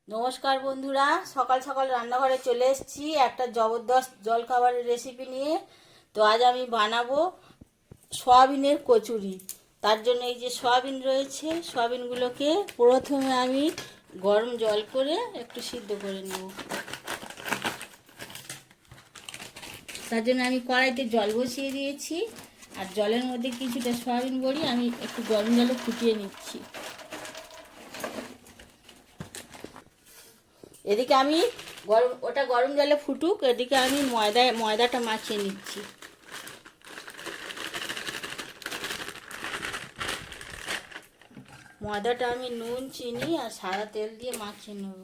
নমস্কার বন্ধুরা, সকাল সকাল রান্নাঘরে চলে এসেছি একটা জবরদস্ত জলখাবারের রেসিপি নিয়ে। তো আজ আমি বানাবো সয়াবিনের কচুরি। তার জন্য এই যে সয়াবিন রয়েছে, সয়াবিনগুলোকে প্রথমে আমি গরম জল করে একটু সিদ্ধ করে নেব। তার জন্য আমি কড়াইতে জল বসিয়ে দিয়েছি, আর জলের মধ্যে কিছুটা সয়াবিন বড়ি আমি একটু গরম জলে ফুটিয়ে নিচ্ছি। এদিকে আমি গরম জলে ফুটুক, এদিকে আমি ময়দাটা মাখিয়ে নিচ্ছি। ময়দাটা আমি নুন, চিনি আর সাদা তেল দিয়ে মাখিয়ে নেব।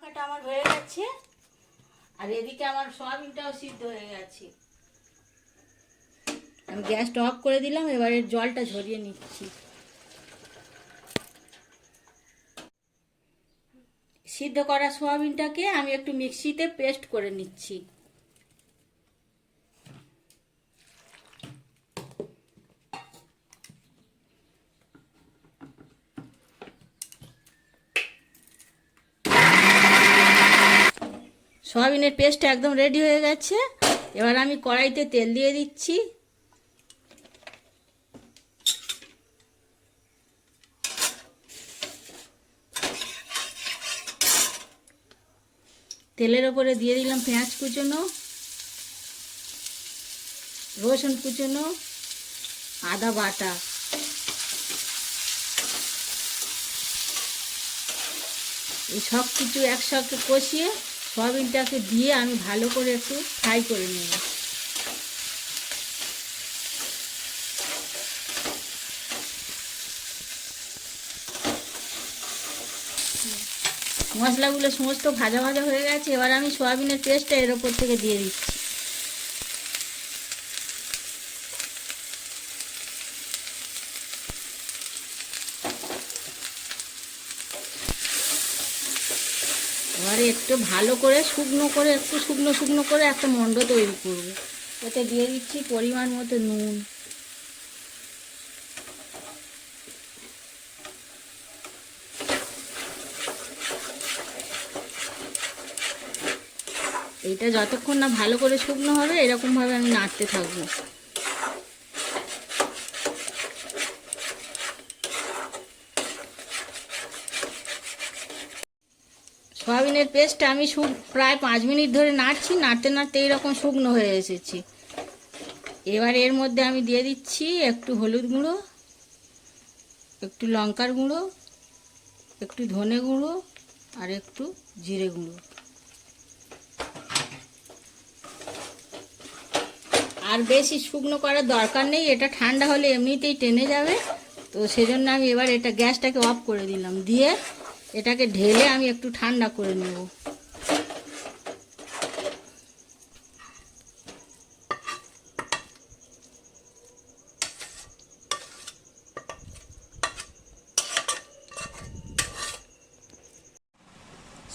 মাখাটা আমার হয়ে গেছে, আর এদিকে আমার সয়াবিনটাও সিদ্ধ হয়ে গেছে। আমি গ্যাসটা অফ করে দিলাম, এবারে জলটা ঝরিয়ে নিচ্ছি। সিদ্ধ করা সয়াবিনটাকে আমি একটু মিক্সিতে পেস্ট করে নিচ্ছি। সয়াবিনের পেস্ট একদম রেডি হয়ে গেছে। এবার আমি কড়াইতে তেল দিয়ে দিচ্ছি। তেলের ওপরে দিয়ে দিলাম পেঁয়াজ কুচনো, রসুন কুচনো, আদা বাটা। এই সব কিছু একসাথে কষিয়ে সয়াবিনটাকে দিয়ে আমি ভালো করে একটু ফ্রাই করে নেব। মশলাগুলো সমস্ত ভাজা ভাজা হয়ে গেছে। এবার আমি সয়াবিনের পেস্টটা এর ওপর থেকে দিয়ে দিচ্ছি। এবারে একটু ভালো করে শুকনো করে একটা মণ্ড তৈরি করব। ওতে দিয়ে দিচ্ছি পরিমাণ মতো নুন, এইটা যতক্ষণ না ভালো করে শুকনো হবে এরকমভাবে আমি নাড়তে থাকবো। সয়াবিনের পেস্টটা আমি প্রায় 5 মিনিট ধরে নাড়ছি। নাড়তে নাড়তে এইরকম শুকনো হয়ে এসেছি। এবার এর মধ্যে আমি দিয়ে দিচ্ছি একটু হলুদ গুঁড়ো, একটু লঙ্কার গুঁড়ো, একটু ধনে গুঁড়ো আর একটু জিরে গুঁড়ো। আর বেশি শুকনো করার দরকার নেই, এটা ঠান্ডা হলে এমনিতেই টেনে যাবে। তো সেজন্য আমি এবার এটা গ্যাসটাকে অফ করে দিলাম, দিয়ে এটাকে ঢেলে আমি একটু ঠান্ডা করে নেব।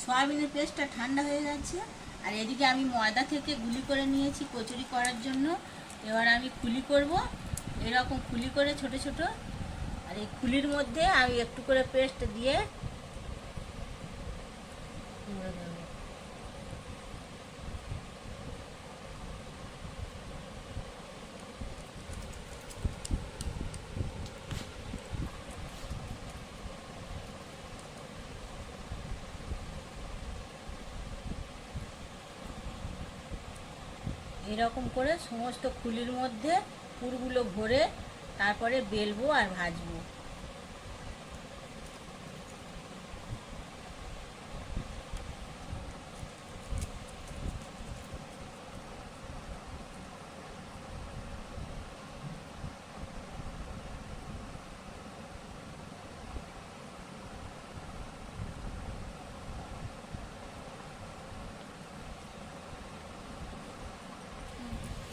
সয়াবিনের পেস্টটা ঠান্ডা হয়ে গেছে, আর এদিকে আমি ময়দা থেকে গুলি করে নিয়েছি কচুরি করার জন্য। এবার আমি খুলি করব, এরকম খুলি করে ছোট ছোট। আর এই খুলির মধ্যে আমি একটু করে পেস্ট দিয়ে এরকম করে সমস্ত খুলির মধ্যে পুরগুলো ভরে তারপরে বেলবো আর ভাজবো।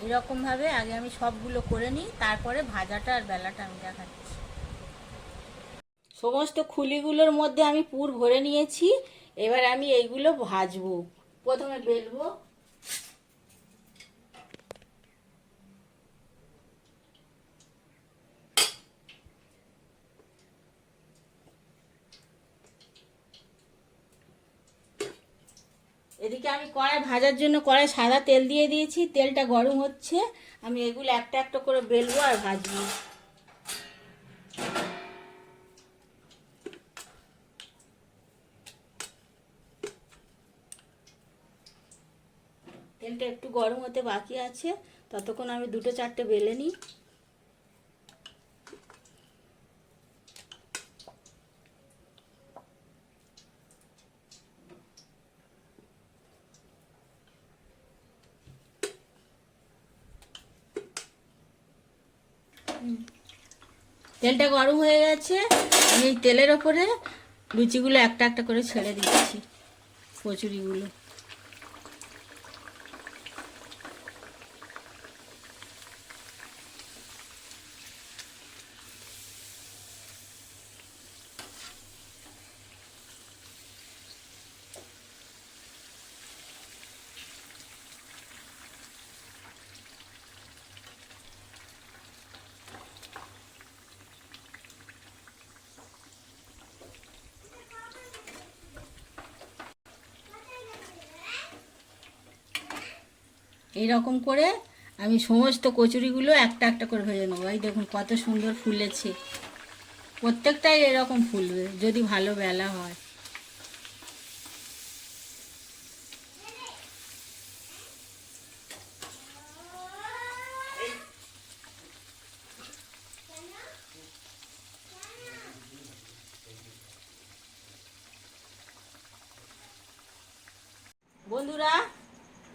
এরকমভাবে আগে আমি সবগুলো করে নিই, তারপরে ভাজাটা আর বেলাটা আমি দেখাচ্ছি। সমস্ত খুলিগুলোর মধ্যে আমি পুর ভরে নিয়েছি। এবার আমি এইগুলো ভাজবো। প্রথমে বেলবো। এদিকে আমি কড়াই ভাজার জন্য কড়াই সাদা তেল দিয়ে দিয়েছি। তেলটা গরম হচ্ছে, আমি এগুলো একটা একটা করে বেলবো আর ভাজবো। তেলটা একটু গরম হতে বাকি আছে, ততক্ষণ আমি দুটো চারটে বেলে নিই। তেলটা গরম হয়ে গেছে, আমি এই তেলের ওপরে লুচিগুলো একটা একটা করে ছেড়ে দিচ্ছি, কচুরিগুলো। এইরকম করে আমি সমস্ত কচুরিগুলো একটা একটা করে ভেজে নেবো। এই দেখুন কত সুন্দর ফুলেছে, প্রত্যেকটাই এরকম ফুলবে যদি ভালো বেলা হয়। বন্ধুরা,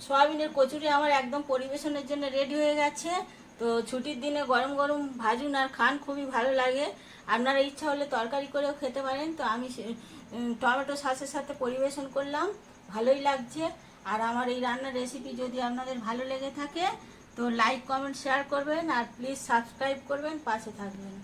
সয়াবিনের কচুরি আমার একদম পরিবেশনের জন্য রেডি হয়ে গেছে। তো ছুটির দিনে গরম গরম ভাজুন আর খান, খুবই ভালো লাগে। আপনারা ইচ্ছা হলে তরকারি করেও খেতে পারেন। তো আমি টমেটো সসের সাথে পরিবেশন করলাম, ভালোই লাগছে। আর আমার এই রান্নার রেসিপি যদি আপনাদের ভালো লেগে থাকে তো লাইক কমেন্ট শেয়ার করবেন, আর প্লিজ সাবস্ক্রাইব করবেন, পাশে থাকবেন।